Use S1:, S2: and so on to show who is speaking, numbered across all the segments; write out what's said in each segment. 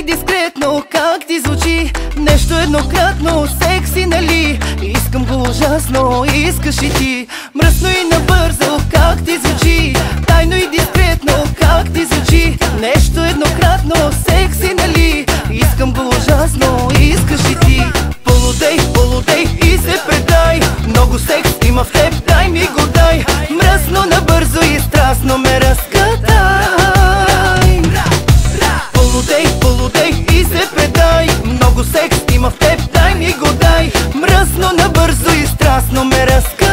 S1: Тайно и дискретно, как ти звучи, нещо еднократно, секси, нали? Искам го ужасно, искаш и ти. Мръсно и набързо, как ти звучи, тайно и дискретно, как ти звучи, нещо еднократно, секси, нали? Искам го ужасно, искаш и ти. Полудей, полудей и се предай, много секс има в теб, дай ми го дай. Мръсно, набързо и страстно ме разкатай. Полудей, полудей и се предай, много секс има в теб, дай ми го дай. Мръсно, набързо и страстно ме разкатай.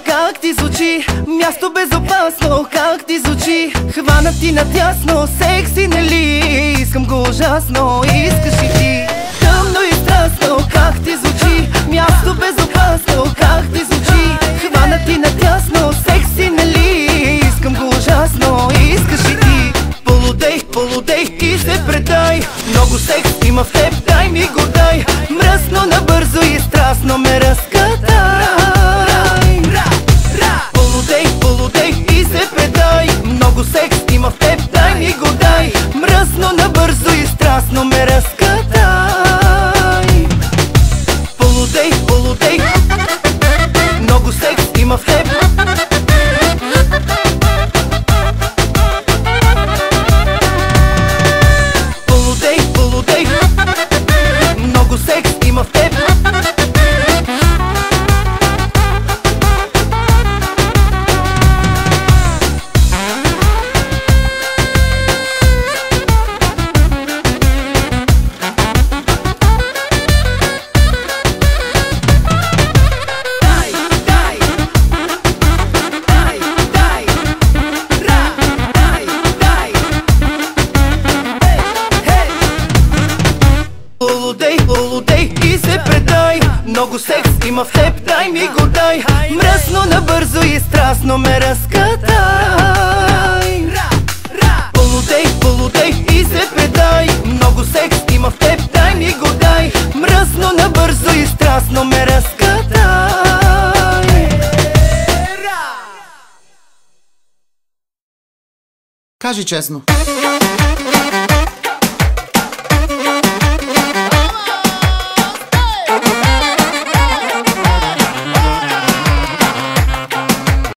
S1: Как ти звучи, място безопасно, как ти звучи, хванат ти надясно, секси, нали? Искам го ужасно, искаш и ти. Тъмно и страстно, как ти звучи, място безопасно, как ти звучи, хванат ти надясно, секси, нали? Искам го ужасно, искаш и ти. Полудей, полудей и се предай, много секс има в теб, дай ми го дай. Мръсно, набързо и страстно ме разкатай. Полудей, полудей и се предай, много секс има в теб, дай ми го дай. Мръсно, набързо и страстно ме разкатай. Полудей, полудей, много секс има в теб. Полудей, полудей, много секс има в теб. Полудей, полудей и се предай, много секс има в теб, дай ми го дай. Мръсно, набързо и страстно ме разкатай. Полудей, полудей и се предай, много секс има в теб, дай ми го дай. Мръсно, набързо и страстно ме разкатай.
S2: Кажи честно.